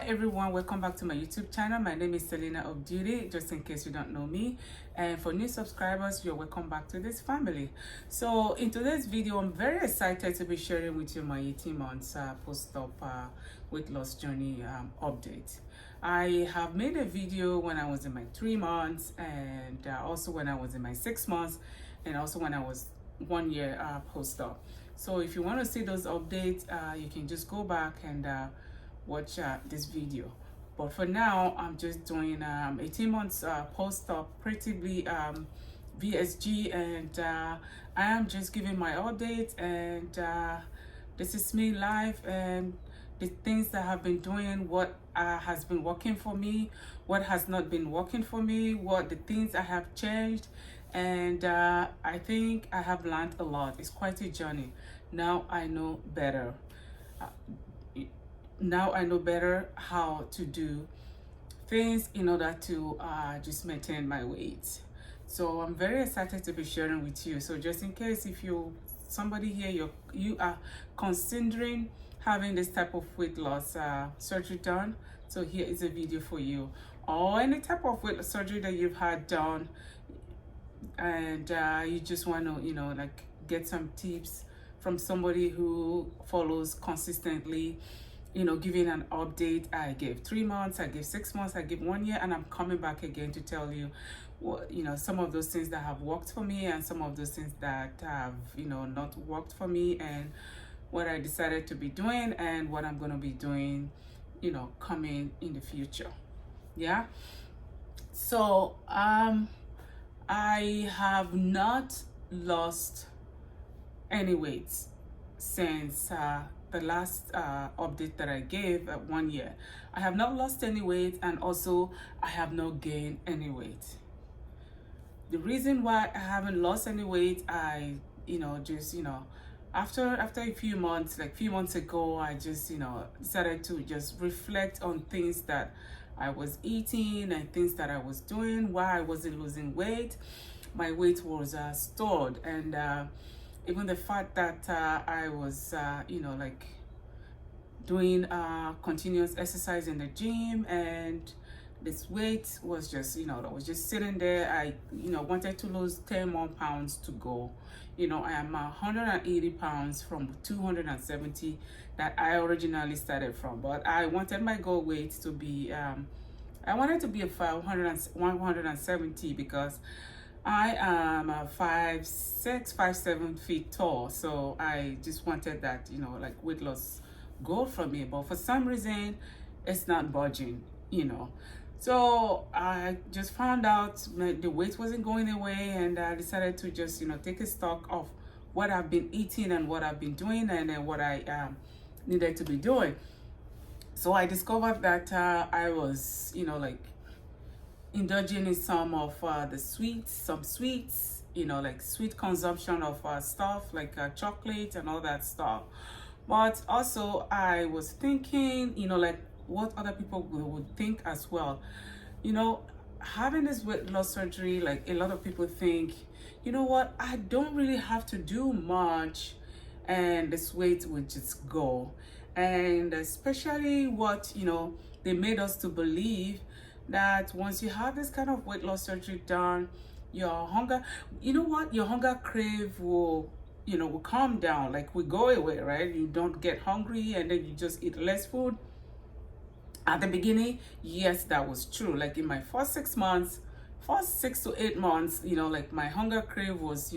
everyone, welcome back to my YouTube channel. My name is Selena of Beauty, just in case you don't know me. And for new subscribers, you're welcome back to this family. So in today's video, I'm very excited to be sharing with you my 18 months post-op weight loss journey update. I have made a video when I was in my 3 months, and also when I was in my 6 months, and also when I was 1 year post-op. So if you want to see those updates, you can just go back and watch this video. But for now, I'm just doing 18 months post-op pretty VSG, and I am just giving my updates, and this is me live, and the things that I have been doing, what has been working for me, what has not been working for me, what the things I have changed, and I think I have learned a lot. It's quite a journey. Now I know better. Now I know better how to do things in order to just maintain my weight. So I'm very excited to be sharing with you. So just in case if somebody here you are considering having this type of weight loss surgery done, so here is a video for you. Or any type of weight loss surgery that you've had done, and you just want to like get some tips from somebody who follows consistently, giving an update. I gave 3 months, I gave 6 months, I gave 1 year, and I'm coming back again to tell you what, some of those things that have worked for me, and some of those things that have not worked for me, and what I decided to be doing, and what I'm going to be doing coming in the future. Yeah. So I have not lost any weight since the last update that I gave at 1 year. I have not lost any weight, and also I have not gained any weight. The reason why I haven't lost any weight, I just after a few months, like few months ago, I just decided to just reflect on things that I was eating and things that I was doing, why I wasn't losing weight. My weight was stored, and even the fact that I was like doing continuous exercise in the gym, and this weight was just I was just sitting there. I wanted to lose 10 more pounds to go. I am 180 pounds from 270 that I originally started from, but I wanted my goal weight to be I wanted to be a 170, because I am 5'6", 5'7" feet tall. So I just wanted that, like weight loss goal from me. But for some reason, it's not budging, So I just found out the weight wasn't going away, and I decided to just, take a stock of what I've been eating and what I've been doing, and then what I needed to be doing. So I discovered that I was, like indulging in some of the sweets, like sweet consumption of stuff like chocolate and all that stuff. But also I was thinking, like what other people would think as well. Having this weight loss surgery, like a lot of people think, what, I don't really have to do much, and this weight would just go. And especially what, they made us to believe that once you have this kind of weight loss surgery done, your hunger, your hunger crave will calm down, like will go away, right? You don't get hungry, and then you just eat less food. At the beginning, yes, that was true. Like in my first 6 months, first 6 to 8 months, like my hunger crave was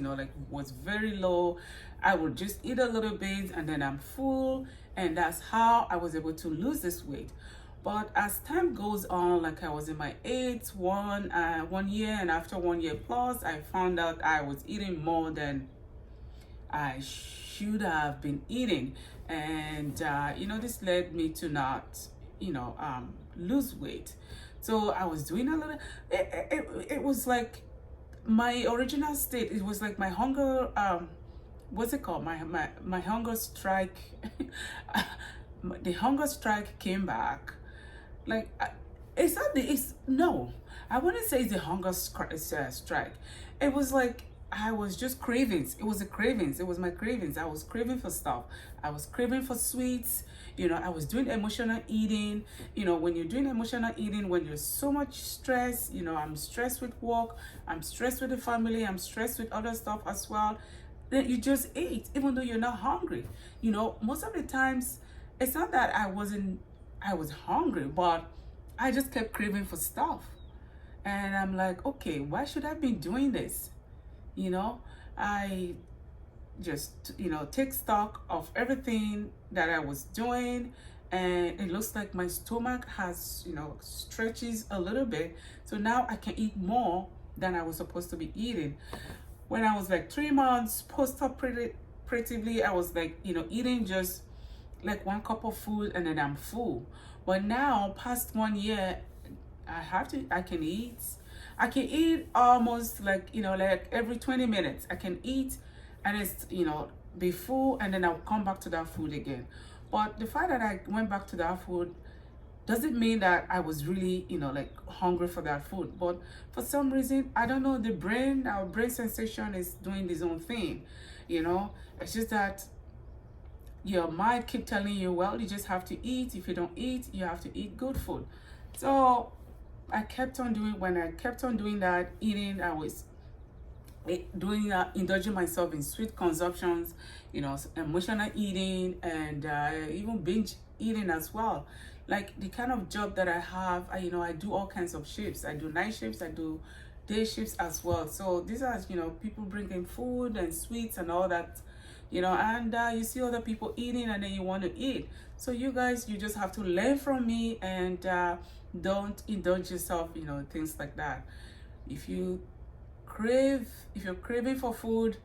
was very low. I would just eat a little bit, and then I'm full, and that's how I was able to lose this weight. But as time goes on, like I was in my 1 year, and after 1 year plus, I found out I was eating more than I should have been eating. And this led me to not lose weight. So I was doing a little, it was like my original state. It was like my hunger, what's it called, my hunger strike. The hunger strike came back. Like no, I wouldn't say it's a hunger strike. It was like I was just cravings. It was the cravings. It was my cravings. I was craving for stuff. I was craving for sweets. I was doing emotional eating. When you're doing emotional eating, when there's so much stress, I'm stressed with work, I'm stressed with the family, I'm stressed with other stuff as well, then you just eat even though you're not hungry. Most of the times it's not that I was hungry, but I just kept craving for stuff. And I'm like, okay, why should I be doing this? I just take stock of everything that I was doing, and it looks like my stomach has stretches a little bit, so now I can eat more than I was supposed to be eating. When I was like 3 months post-operatively, I was like eating just like 1 cup of food and then I'm full. But now past 1 year, I can eat almost like every 20 minutes. I can eat and it's be full, and then I'll come back to that food again. But the fact that I went back to that food doesn't mean that I was really like hungry for that food. But for some reason, I don't know, our brain sensation is doing its own thing. It's just that your mind keep telling you, well, you just have to eat. If you don't eat, you have to eat good food. So I kept on doing when I kept on doing that eating, I was doing indulging myself in sweet consumptions, emotional eating, and even binge eating as well. Like the kind of job that I have, I do all kinds of shifts. I do night shifts, I do day shifts as well. So these are people bringing food and sweets and all that, and you see other people eating and then you want to eat. So you guys, you just have to learn from me, and don't indulge yourself, things like that. If you're craving for food,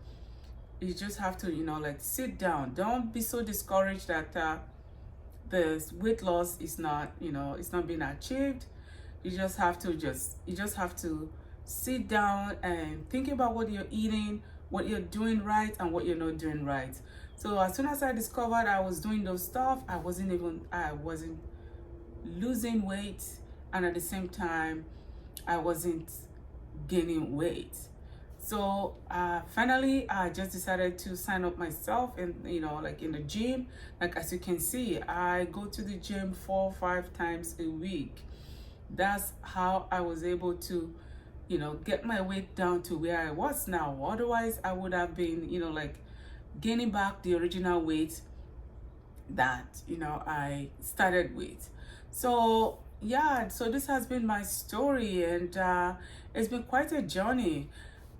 you just have to like sit down. Don't be so discouraged that the weight loss is not it's not being achieved. You just have to sit down and think about what you're eating, what you're doing right and what you're not doing right. So as soon as I discovered I was doing those stuff, I wasn't losing weight, and at the same time I wasn't gaining weight. So finally I just decided to sign up myself in like in the gym. Like as you can see, I go to the gym 4 or 5 times a week. That's how I was able to get my weight down to where I was now. Otherwise I would have been like gaining back the original weight that I started with. So yeah, so this has been my story, and it's been quite a journey.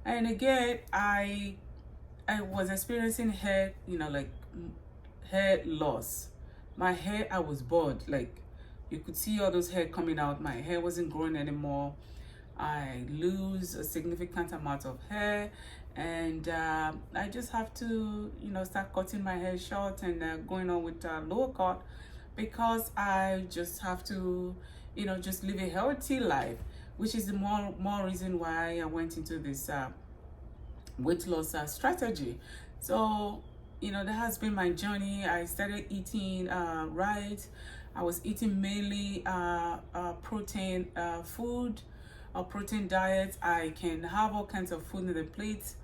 And again, I was experiencing hair, like hair loss. My hair, I was bald. Like you could see all those hair coming out. My hair wasn't growing anymore. I lose a significant amount of hair, and I just have to start cutting my hair short and going on with lower cut, because I just have to just live a healthy life, which is the more reason why I went into this weight loss strategy. So that has been my journey. I started eating right. I was eating mainly protein food, or protein diet. I can have all kinds of food in the plate.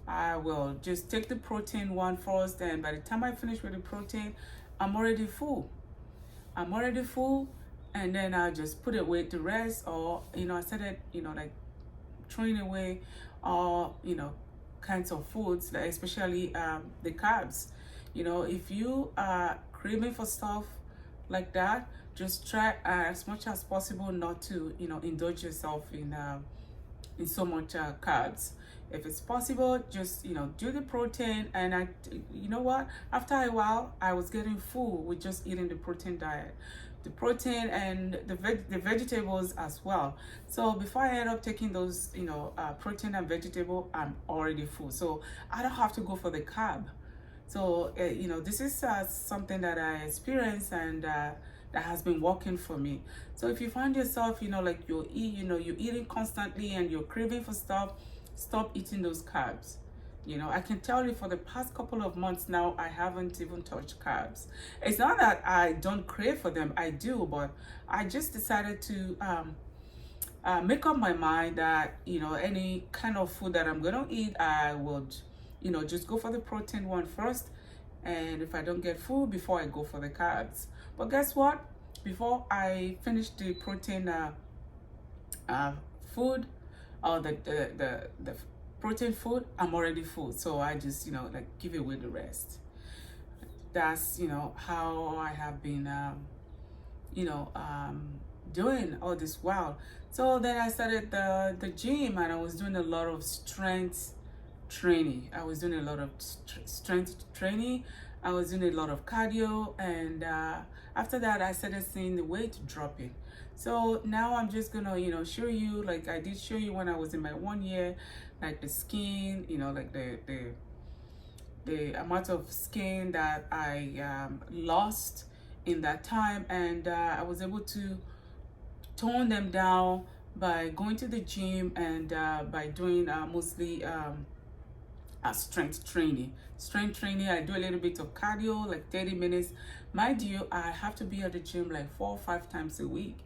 I will just take the protein one first, and by the time I finish with the protein, I'm already full. And then I just put away the rest, or I started like throwing away all kinds of foods, like especially the carbs. If you are craving for stuff like that, just try as much as possible not to indulge yourself in so much carbs. If it's possible, just do the protein. And what, after a while I was getting full with just eating the protein diet, the protein and the vegetables as well. So before I end up taking those protein and vegetable, I'm already full, so I don't have to go for the carb. So this is something that I experienced, and that has been working for me. So if you find yourself like you're eating constantly and you're craving for stuff, stop eating those carbs. I can tell you for the past couple of months now, I haven't even touched carbs. It's not that I don't crave for them, I do, but I just decided to make up my mind that any kind of food that I'm gonna eat, I would just go for the protein one first, and if I don't get food, before I go for the carbs. But guess what? Before I finish the protein food, or the protein food, I'm already full. So I just, like, give away the rest. That's, how I have been, doing all this while. So then I started the gym, and I was doing a lot of strength training. I was doing a lot of strength training. I was doing a lot of cardio, and after that I started seeing the weight dropping. So now I'm just gonna show you, like I did show you when I was in my 1 year, like the skin, like the amount of skin that I lost in that time, and I was able to tone them down by going to the gym, and by doing mostly strength training. I do a little bit of cardio, like 30 minutes. Mind you, I have to be at the gym like 4 or 5 times a week,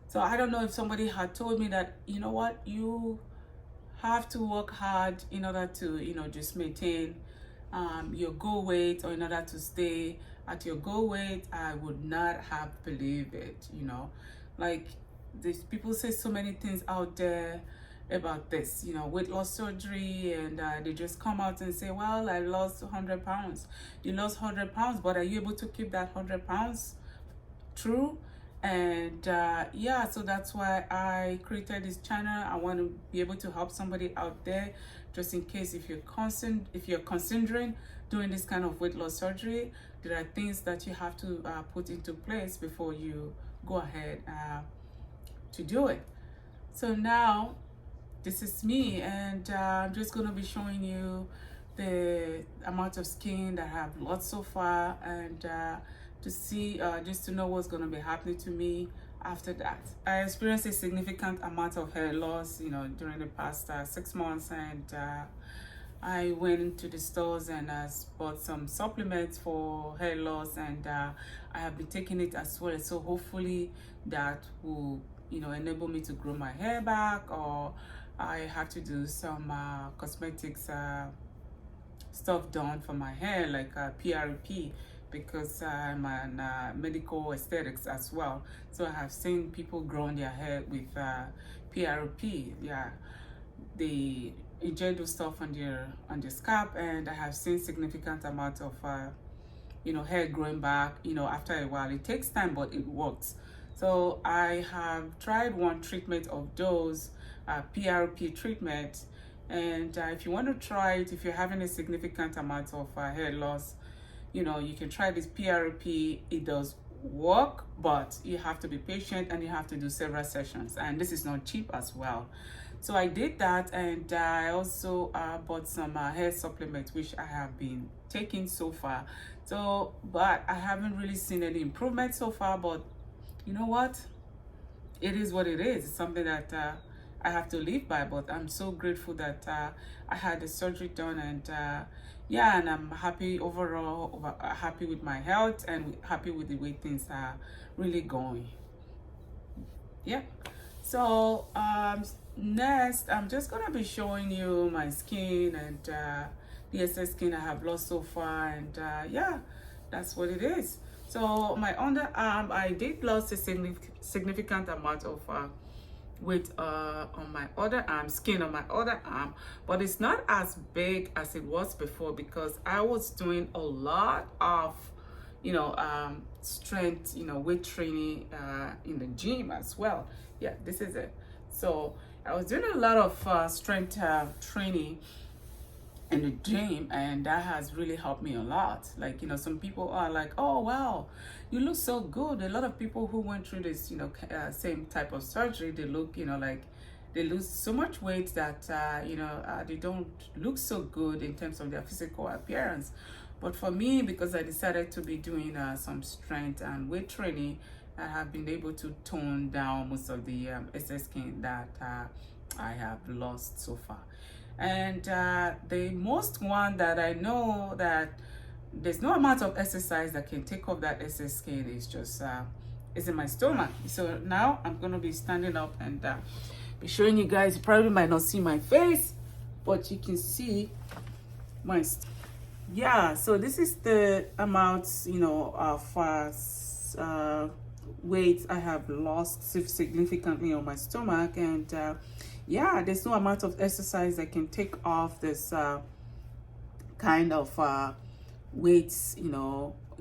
so I don't know if somebody had told me that, what, you have to work hard in order to just maintain your goal weight, or in order to stay at your goal weight, I would not have believed it. Like, these people say so many things out there about this, weight loss surgery, and they just come out and say, well, I lost 100 pounds. You lost 100 pounds, but are you able to keep that 100 pounds true? And yeah, so that's why I created this channel. I want to be able to help somebody out there, just in case if you're considering doing this kind of weight loss surgery, there are things that you have to put into place before you go ahead to do it. So now this is me, and I'm just going to be showing you the amount of skin that I have lost so far, and to see, just to know what's going to be happening to me after that. I experienced a significant amount of hair loss, during the past 6 months, and I went into the stores and bought some supplements for hair loss, and I have been taking it as well. So hopefully that will, enable me to grow my hair back, or I have to do some cosmetics stuff done for my hair, like PRP, because I'm an medical aesthetics as well. So I have seen people growing their hair with PRP. Yeah, they inject those stuff on their scalp, and I have seen significant amount of hair growing back. After a while, it takes time, but it works. So I have tried one treatment of those, PRP treatment, and if you want to try it, if you're having a significant amount of hair loss, you can try this PRP. It does work, but you have to be patient, and you have to do several sessions, and this is not cheap as well. So I did that, and I also bought some hair supplements, which I have been taking so far. So, but I haven't really seen any improvement so far, but you know what? It is what it is. It's something that I have to live by, but I'm so grateful that I had the surgery done, and yeah, and I'm happy overall, happy with my health, and happy with the way things are really going. Yeah. So next, I'm just gonna be showing you my skin, and the excess skin I have lost so far, and yeah, that's what it is. So my underarm, I did lose a significant amount of weight on my other arm, skin on my other arm, but it's not as big as it was before, because I was doing a lot of strength, weight training in the gym as well. Yeah, this is it. So I was doing a lot of strength training in the gym, and that has really helped me a lot. Like, some people are like, oh wow, you look so good. A lot of people who went through this same type of surgery, they look like they lose so much weight that they don't look so good in terms of their physical appearance. But for me, because I decided to be doing some strength and weight training, I have been able to tone down most of the excess skin that I have lost so far. And the most one that I know that there's no amount of exercise that can take off that excess skin is just is in my stomach. So now I'm gonna be standing up and be showing you guys. You probably might not see my face, but you can see my Yeah, so this is the amount, of weight I have lost significantly on my stomach. And yeah, there's no amount of exercise that can take off this kind of weights,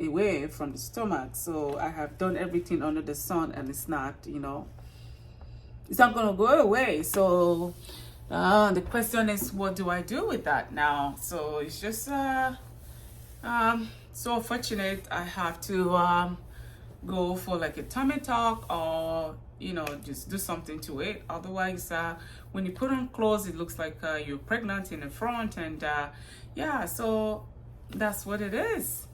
away from the stomach. So I have done everything under the sun, and it's not going to go away. So the question is, what do I do with that now? So it's just so fortunate I have to go for like a tummy tuck, or just do something to it. Otherwise, when you put on clothes, it looks like you're pregnant in the front. And yeah, so that's what it is.